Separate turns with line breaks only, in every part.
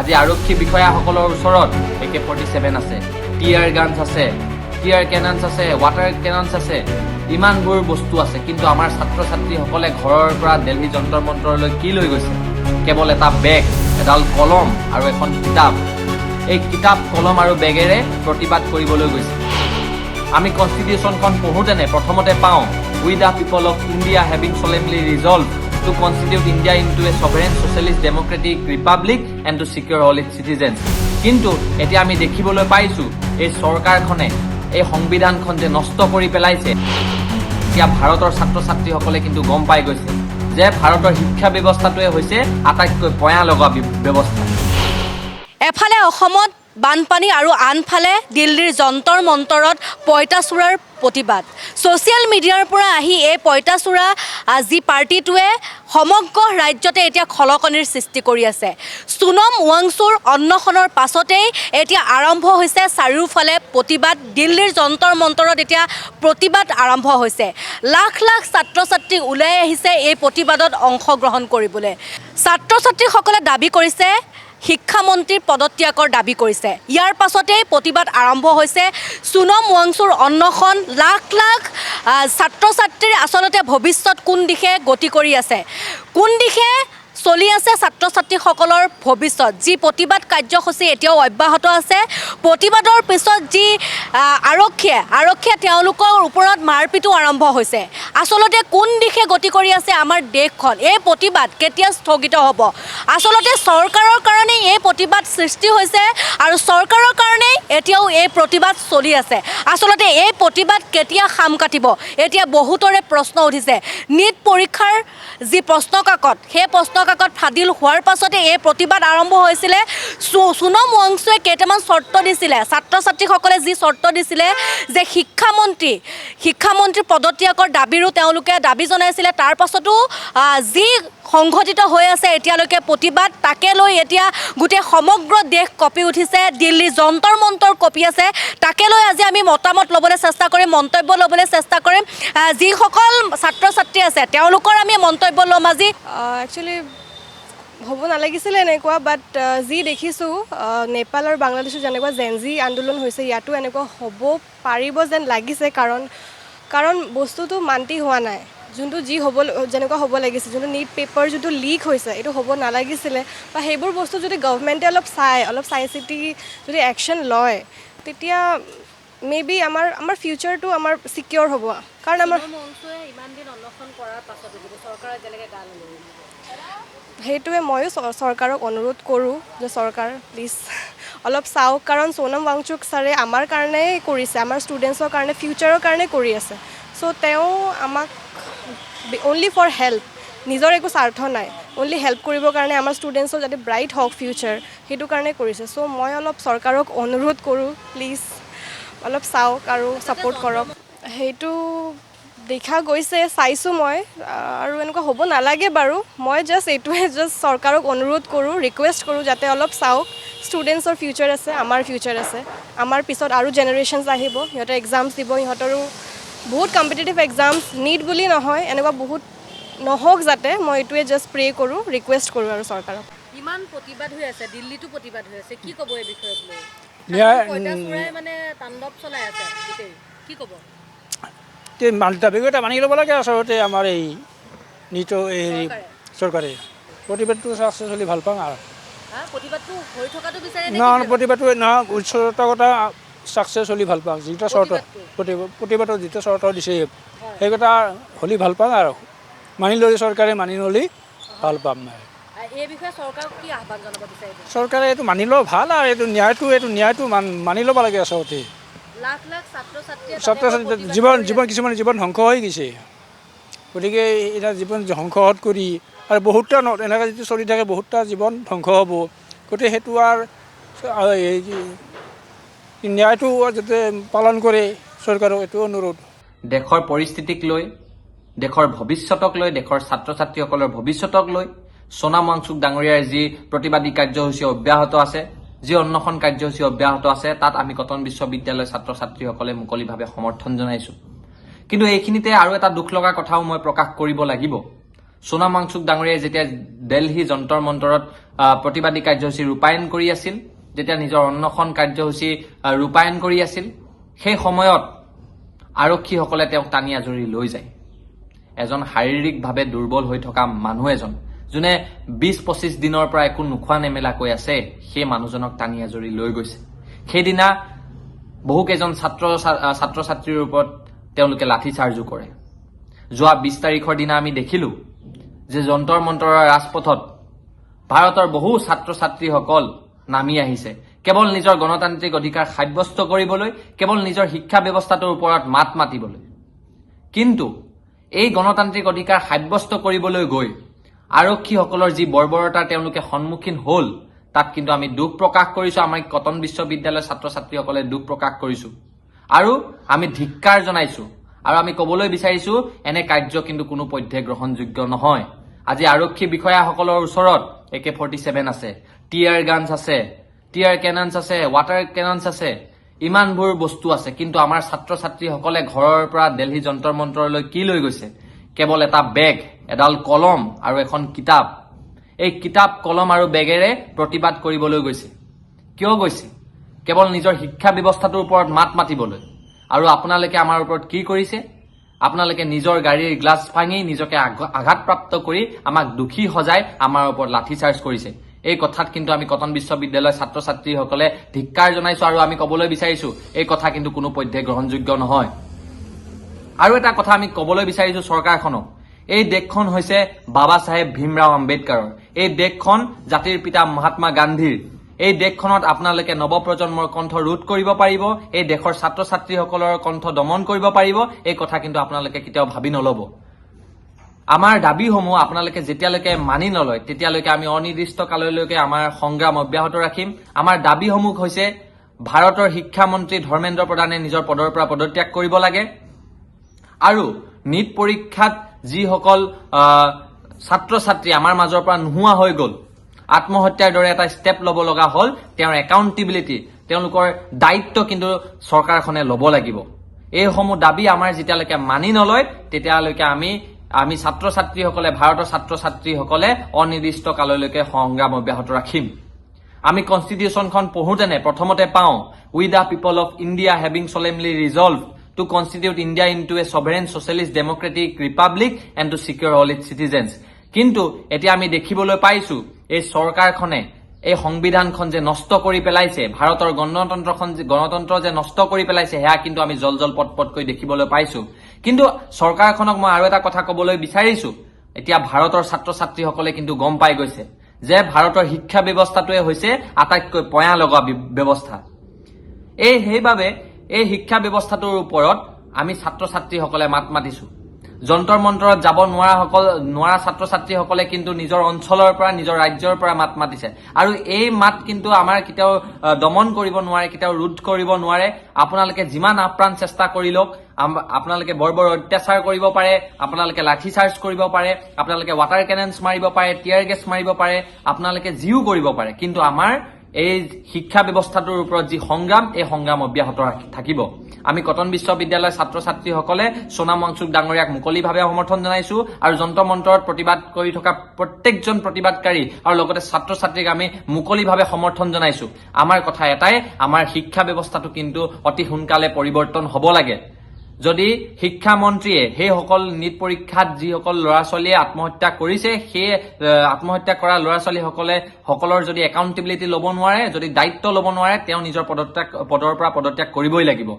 আজি আৰক্ষী বিষয়াসকলৰ ওচৰত AK-47 আছে, টিয়াৰ গানছ আছে, টিয়াৰ কেননছ আছে, ৱাটাৰ কেননছ আছে, ইমানবোৰ বস্তু আছে। কিন্তু আমাৰ ছাত্ৰ ছাত্ৰীসকলে ঘৰৰ পৰা দিল্লী যন্তৰ মন্তৰলৈ কি লৈ গৈছে? কেৱল এটা বেগ, এডাল কলম আৰু এখন কিতাপ। এই কিতাপ, কলম আৰু বেগেৰে প্ৰতিবাদ কৰিবলৈ গৈছে। আমি কনষ্টিটিউশ্যনখন পঢ়োঁতেনে প্ৰথমতে পাওঁ, we the people of India having solemnly resolved to constitute India into a sovereign socialist democratic republic and to secure all its citizens. কিন্তু এতিয়া আমি দেখিবলৈ পাইছোঁ এই চৰকাৰখনে এই সংবিধানখন যে নষ্ট কৰি পেলাইছে। এতিয়া ভাৰতৰ ছাত্ৰ ছাত্ৰীসকলে কিন্তু গম পাই গৈছে যে ভাৰতৰ শিক্ষা ব্যৱস্থাটোৱে হৈছে আটাইতকৈ পয়া লগা ব্যৱস্থা।
এফালে অসমত বানপানী আৰু আনফালে দিল্লীৰ যন্তৰ মন্তৰত পঁইতাচোৰাৰ প্ৰতিবাদ। ছ'চিয়েল মিডিয়াৰ পৰা আহি এই পঁইতাচোৰা যি পাৰ্টিটোৱে সমগ্ৰ ৰাজ্যতে এতিয়া খলকনিৰ সৃষ্টি কৰি আছে। সোনম ৱাংচুৰ অন্বেষণৰ পাছতেই এতিয়া আৰম্ভ হৈছে চাৰিওফালে প্ৰতিবাদ। দিল্লীৰ যন্তৰ মন্তৰত এতিয়া প্ৰতিবাদ আৰম্ভ হৈছে। লাখ লাখ ছাত্ৰ ছাত্ৰী ওলাই আহিছে এই প্ৰতিবাদত অংশগ্ৰহণ কৰিবলৈ। ছাত্ৰ ছাত্ৰীসকলে দাবী কৰিছে শিক্ষামন্ত্ৰীৰ পদত্যাগৰ দাবী কৰিছে। ইয়াৰ পাছতেই প্ৰতিবাদ আৰম্ভ হৈছে। সোনম ৱাংচুৰ অন্বেষণ, লাখ লাখ ছাত্ৰ ছাত্ৰীৰ আচলতে ভৱিষ্যত কোন দিশে গতি কৰি আছে, কোন দিশে চলি আছে ছাত্ৰ ছাত্ৰীসকলৰ ভৱিষ্যত। যি প্ৰতিবাদ কাৰ্যসূচী এতিয়াও অব্যাহত আছে। প্ৰতিবাদৰ পিছত যি আৰক্ষীয়ে তেওঁলোকৰ ওপৰত মাৰপিটো আৰম্ভ হৈছে। আচলতে কোন দিশে গতি কৰি আছে আমাৰ দেশখন? এই প্ৰতিবাদ কেতিয়া স্থগিত হ'ব? আচলতে চৰকাৰৰ কাৰণেই এই প্ৰতিবাদ সৃষ্টি হৈছে আৰু চৰকাৰৰ কাৰণেই এতিয়াও এই প্ৰতিবাদ চলি আছে। আচলতে এই প্ৰতিবাদ কেতিয়া খাম কাটিব, এতিয়া বহুতৰে প্ৰশ্ন উঠিছে। নীট পৰীক্ষাৰ যি প্ৰশ্নকাকত, সেই প্ৰশ্নকাকত ফাদিল হোৱাৰ পাছতে এই প্ৰতিবাদ আৰম্ভ হৈছিলে। সোনম ৱাংচুৱে কেইটামান চৰ্ত দিছিলে, ছাত্ৰ ছাত্ৰীসকলে যি চৰ্ত দিছিলে যে শিক্ষামন্ত্ৰী পদত্যাগৰ দাবীৰো তেওঁলোকে দাবী জনাইছিলে। তাৰ পাছতো যি সংঘটিত হৈ আছে এতিয়ালৈকে প্ৰতিবাদ, তাকে লৈ এতিয়া গোটেই সমগ্ৰ দেশ কঁপি উঠিছে। দিল্লী যন্তৰ মন্তৰ কঁপি আছে। তাকে লৈ আজি আমি মতামত ল'বলৈ চেষ্টা কৰিম, মন্তব্য ল'বলৈ চেষ্টা কৰিম। যিসকল ছাত্ৰ ছাত্ৰী আছে তেওঁলোকৰ আমি মন্তব্য ল'ম আজি।
একচুৱেলি হ'ব নালাগিছিলে এনেকুৱা, বাট যি দেখিছোঁ নেপাল আৰু বাংলাদেশত যেনেকুৱা জেনজি আন্দোলন হৈছে, ইয়াতো এনেকুৱা হ'ব পাৰিব যেন লাগিছে। কাৰণ বস্তুটো মান্তি হোৱা নাই। যোনটো যেনেকুৱা হ'ব লাগিছিল, যোনটো নীট পেপাৰ যোনটো লিক হৈছে, এইটো হ'ব নালাগিছিলে। বা সেইবোৰ বস্তু যদি গভৰ্ণমেণ্টে অলপ চাই চিতি যদি একশ্যন লয়, তেতিয়া মে বি আমাৰ ফিউচাৰটো আমাৰ ছিকিয়ৰ হ'ব। কাৰণ আমাৰ সেইটোৱে ময়ো চৰকাৰক অনুৰোধ কৰোঁ যে চৰকাৰ প্লিজ অলপ চাওক। কাৰণ সোনম ৱাংচুক ছাৰে আমাৰ কাৰণেই কৰিছে, আমাৰ ষ্টুডেণ্টছৰ কাৰণে, ফিউচাৰৰ কাৰণে কৰি আছে। চ' তেওঁ আমাক অনলি ফৰ হেল্প, নিজৰ একো স্বাৰ্থ নাই, অনলি হেল্প কৰিবৰ কাৰণে আমাৰ ষ্টুডেণ্টছৰ যাতে ব্ৰাইট হওক ফিউচাৰ, সেইটো কাৰণে কৰিছে। চ' মই অলপ চৰকাৰক অনুৰোধ কৰোঁ, প্লিজ অলপ চাওক আৰু ছাপোৰ্ট কৰক। সেইটো দেখা গৈছে, চাইছোঁ মই, আৰু এনেকুৱা হ'ব নালাগে বাৰু। মই এইটোৱে চৰকাৰক অনুৰোধ কৰোঁ, ৰিকুৱেষ্ট কৰোঁ যাতে অলপ চাওক। ষ্টুডেণ্টছৰ ফিউচাৰ আছে, আমাৰ ফিউচাৰ আছে। আমাৰ পিছত আৰু জেনেৰেশ্যনছ আহিব, সিহঁতে এক্সামছ দিব, সিহঁতৰো বহুত কম্পিটিটিভ এক্সামছ, নীট বুলি নহয়, এনেকুৱা বহুত নহওক যাতে। মই এইটোৱে প্ৰে কৰোঁ, ৰিকুৱেষ্ট কৰোঁ আৰু চৰকাৰক।
ইমান প্ৰতিবাদ হৈ আছে, দিল্লীতো প্ৰতিবাদ হৈ আছে, কি ক'ব এই বিষয়ত লৈ? মানে তাণ্ডৱ চলাই আছে গোটেই, কি ক'ব?
দাবীকেইটা মানি ল'ব লাগে আচলতে আমাৰ এই নীটৰ এই চৰকাৰে। প্ৰতিবাদটো চাকচেছফুলি ভাল পাওঁ আৰু
প্ৰতিবাদটো হৈ থকাটো বিচাৰে
নহয়, প্ৰতিবাদটো নহয়, উচ্চতকতা চাকচেছফুলি ভাল পাওঁ। যিটো চৰ্ত প্ৰতিবাদৰ যিটো চৰ্ত দিছে সেইকেইটা হ'লে ভাল পাওঁ আৰু মানি ল'লে চৰকাৰে মানি ল'লে ভাল পাম।
এই বিষয়ে চৰকাৰক কি আহ্বান জনাব বিচাৰিব?
চৰকাৰে এইটো মানি লোৱা ভাল আৰু এইটো ন্যায়টো মানি ল'ব লাগে আচলতে।
লাখ লাখ ছাত্ৰ
ছাত্ৰী কিছুমান জীৱন ধ্বংস হৈ গৈছে। গতিকে এতিয়া জীৱন ধ্বংস কৰি আৰু বহুতটা এনেকৈ যদি চলি থাকে বহুতটা জীৱন ধ্বংস হ'ব। গতিকে সেইটো আৰু ন্যায়টো যাতে পালন কৰে চৰকাৰক, এইটো অনুৰোধ।
দেশৰ পৰিস্থিতিক লৈ, দেশৰ ভৱিষ্যতক লৈ, দেশৰ ছাত্ৰ ছাত্ৰীসকলৰ ভৱিষ্যতক লৈ সোনম ৱাংচুক ডাঙৰীয়াৰ যি প্ৰতিবাদী কাৰ্যসূচী অব্যাহত আছে, যি অন্বেষণ কাৰ্যসূচী অব্যাহত আছে, তাত আমি কটন বিশ্ববিদ্যালয়ৰ ছাত্ৰ ছাত্ৰীসকলে মুকলিভাৱে সমৰ্থন জনাইছোঁ। কিন্তু এইখিনিতে আৰু এটা দুখ লগা কথাও মই প্ৰকাশ কৰিব লাগিব। সোনাম ৱাংচুক ডাঙৰীয়াই যেতিয়া দিল্লী যন্তৰ মন্তৰত প্ৰতিবাদী কাৰ্যসূচী ৰূপায়ণ কৰি আছিল, যেতিয়া নিজৰ অন্বেষণ কাৰ্যসূচী ৰূপায়ণ কৰি আছিল, সেই সময়ত আৰক্ষীসকলে তেওঁক টানি আজৰি লৈ যায়। এজন শাৰীৰিকভাৱে দুৰ্বল হৈ থকা মানুহ এজন, যোনে 20-25 দিনৰ পৰা একো নোখোৱা নেমেলাকৈ আছে, সেই মানুহজনক টানি আজৰি লৈ গৈছে। সেইদিনা বহুকেইজন ছাত্ৰ ছাত্ৰীৰ ওপৰত তেওঁলোকে লাঠি চাৰ্জো কৰে। যোৱা 20 তাৰিখৰ দিনা আমি দেখিলো যে যন্তৰ মন্তৰৰ ৰাজপথত ভাৰতৰ বহু ছাত্ৰ ছাত্ৰীসকল নামি আহিছে কেৱল নিজৰ গণতান্ত্ৰিক অধিকাৰ সাব্যস্ত কৰিবলৈ, কেৱল নিজৰ শিক্ষা ব্যৱস্থাটোৰ ওপৰত মাত মাতিবলৈ। কিন্তু এই গণতান্ত্ৰিক অধিকাৰ সাব্যস্ত কৰিবলৈ গৈ আৰক্ষীসকলৰ যি বৰ্বৰতাৰ তেওঁলোকে সন্মুখীন হ'ল, তাত কিন্তু আমি দুখ প্ৰকাশ কৰিছো। আমাৰ কটন বিশ্ববিদ্যালয়ৰ ছাত্ৰ ছাত্ৰীসকলে দুখ প্ৰকাশ কৰিছো আৰু আমি ধিক্কাৰ জনাইছো আৰু আমি কবলৈ বিচাৰিছো এনে কাৰ্য কিন্তু কোনো পধ্যে গ্ৰহণযোগ্য নহয়। আজি আৰক্ষী বিষয়াসকলৰ ওচৰত AK-47 আছে, টিয়াৰ গানছ আছে, টিয়াৰ কেননছ আছে, ৱাটাৰ কেননছ আছে, ইমানবোৰ বস্তু আছে, কিন্তু আমাৰ ছাত্ৰ ছাত্ৰীসকলে ঘৰৰ পৰা দিল্লী যন্তৰ মন্তৰলৈ কি লৈ গৈছে? কেৱল এটা বেগ, এডাল কলম আৰু এখন কিতাপ। এই কিতাপ, কলম আৰু বেগেৰে প্ৰতিবাদ কৰিবলৈ গৈছে। কিয় গৈছে? কেৱল নিজৰ শিক্ষা ব্যৱস্থাটোৰ ওপৰত মাত মাতিবলৈ। আৰু আপোনালোকে আমাৰ ওপৰত কি কৰিছে? আপোনালোকে নিজৰ গাড়ীৰ গ্লাছ ভাঙি নিজকে আঘাতপ্ৰাপ্ত কৰি আমাক দোষী সজাই আমাৰ ওপৰত লাঠি চাৰ্জ কৰিছে। এই কথাত কিন্তু আমি কটন বিশ্ববিদ্যালয়ৰ ছাত্ৰ ছাত্ৰীসকলে ধিক্কাৰ জনাইছো আৰু আমি কবলৈ বিচাৰিছো এই কথা কিন্তু কোনো পধ্যে গ্ৰহণযোগ্য নহয়। আৰু এটা কথা আমি কবলৈ বিচাৰিছো চৰকাৰখনক, এই দেশখন হৈছে বাবা চাহেব ভীমৰাও আম্বেদকাৰৰ, এই দেশখন জাতিৰ পিতা মহাত্মা গান্ধীৰ। এই দেশখনত আপোনালোকে নৱপ্ৰজন্মৰ কণ্ঠ ৰোধ কৰিব পাৰিব, এই দেশৰ ছাত্ৰ ছাত্ৰীসকলৰ কণ্ঠ দমন কৰিব পাৰিব, এই কথা কিন্তু আপোনালোকে কেতিয়াও ভাবি নলব। আমাৰ দাবীসমূহ আপোনালোকে যেতিয়ালৈকে মানি নলয় তেতিয়ালৈকে আমি অনিৰ্দিষ্ট কাললৈকে আমাৰ সংগ্ৰাম অব্যাহত ৰাখিম। আমাৰ দাবীসমূহ হৈছে ভাৰতৰ শিক্ষামন্ত্ৰী ধৰ্মেন্দ্ৰ প্ৰধানে নিজৰ পদৰ পৰা পদত্যাগ কৰিব লাগে আৰু নীট পৰীক্ষাত যিসকল ছাত্ৰ ছাত্ৰী আমাৰ মাজৰ পৰা নোহোৱা হৈ গ'ল, আত্মহত্যাৰ দৰে এটা ষ্টেপ ল'ব লগা হ'ল, তেওঁৰ একাউণ্টেবিলিটি, তেওঁলোকৰ দায়িত্ব কিন্তু চৰকাৰখনে ল'ব লাগিব। এইসমূহ দাবী আমাৰ যেতিয়ালৈকে মানি নলয় তেতিয়ালৈকে আমি ছাত্ৰ ছাত্ৰীসকলে, ভাৰতৰ ছাত্ৰ ছাত্ৰীসকলে অনিৰ্দিষ্ট কাললৈকে সংগ্ৰাম অব্যাহত ৰাখিম। আমি কনষ্টিটিউশ্যনখন পঢ়োতেনে প্ৰথমতে পাওঁ, we the people of India having solemnly resolved to constitute India into a sovereign socialist democratic republic and to secure all its citizens. কিন্তু এতিয়া আমি দেখিবলৈ পাইছো এই চৰকাৰখনে এই সংবিধানখন যে নষ্ট কৰি পেলাইছে, ভাৰতৰ গণতন্ত্ৰ যে নষ্ট কৰি পেলাইছে, সেয়া কিন্তু আমি জল পটকৈ দেখিবলৈ পাইছো। কিন্তু চৰকাৰখনক মই আৰু এটা কথা কবলৈ বিচাৰিছো, এতিয়া ভাৰতৰ ছাত্ৰ ছাত্ৰীসকলে কিন্তু গম পাই গৈছে যে ভাৰতৰ শিক্ষা ব্যৱস্থাটোৱে হৈছে আটাইতকৈ পয়া লগা ব্যৱস্থা। সেইবাবে এই শিক্ষা ব্যৱস্থাটোৰ ওপৰত আমি ছাত্ৰ ছাত্ৰীসকলে মাত মাতিছো। যন্তৰ মন্তৰত যাব নোৱাৰা ছাত্ৰ ছাত্ৰীসকলে কিন্তু নিজৰ অঞ্চলৰ পৰা, নিজৰ ৰাজ্যৰ পৰা মাত মাতিছে আৰু এই মাত কিন্তু আমাৰ কেতিয়াও দমন কৰিব নোৱাৰে, কেতিয়াও ৰোধ কৰিব নোৱাৰে। আপোনালোকে যিমান আপ্ৰাণ চেষ্টা কৰি লওক, আপোনালোকে বৰ অত্যাচাৰ কৰিব পাৰে, আপোনালোকে লাঠি চাৰ্জ কৰিব পাৰে, আপোনালোকে ৱাটাৰ কেননছ মাৰিব পাৰে, টিয়াৰ গেছ মাৰিব পাৰে, আপোনালোকে যিও কৰিব পাৰে, কিন্তু আমাৰ এই শিক্ষা ব্যৱস্থাটোৰ ওপৰত যি সংগ্ৰাম, এই সংগ্ৰাম অব্যাহত থাকিব। আমি কটন বিশ্ববিদ্যালয়ৰ ছাত্ৰ ছাত্ৰীসকলে সোনাম ৱাংচুক ডাঙৰীয়াক মুকলিভাৱে সমৰ্থন জনাইছো আৰু যন্ত্ৰ মন্তৰত প্ৰতিবাদ কৰি থকা প্ৰত্যেকজন প্ৰতিবাদকাৰী আৰু লগতে ছাত্ৰ ছাত্ৰীক আমি মুকলিভাৱে সমৰ্থন জনাইছো। আমাৰ কথা এটাই, আমাৰ শিক্ষা ব্যৱস্থাটো কিন্তু অতি সোনকালে পৰিৱৰ্তন হ'ব লাগে। যদি শিক্ষামন্ত্ৰীয়ে সেইসকল নীট পৰীক্ষাত যিসকল ল'ৰা ছোৱালীয়ে আত্মহত্যা কৰিছে, সেই আত্মহত্যা কৰা ল'ৰা ছোৱালীসকলৰ যদি একাউণ্টেবিলিটি ল'ব নোৱাৰে, যদি দায়িত্ব ল'ব নোৱাৰে, তেওঁ নিজৰ পদৰ পৰা পদত্যাগ কৰিবই লাগিব।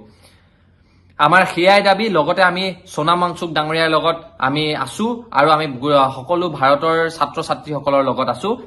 আমাৰ সেয়াই দাবী। লগতে আমি সোনাম ৱাংচুক ডাঙৰীয়াৰ লগত আমি আছো আৰু আমি সকলো ভাৰতৰ ছাত্ৰ ছাত্ৰীসকলৰ লগত আছো।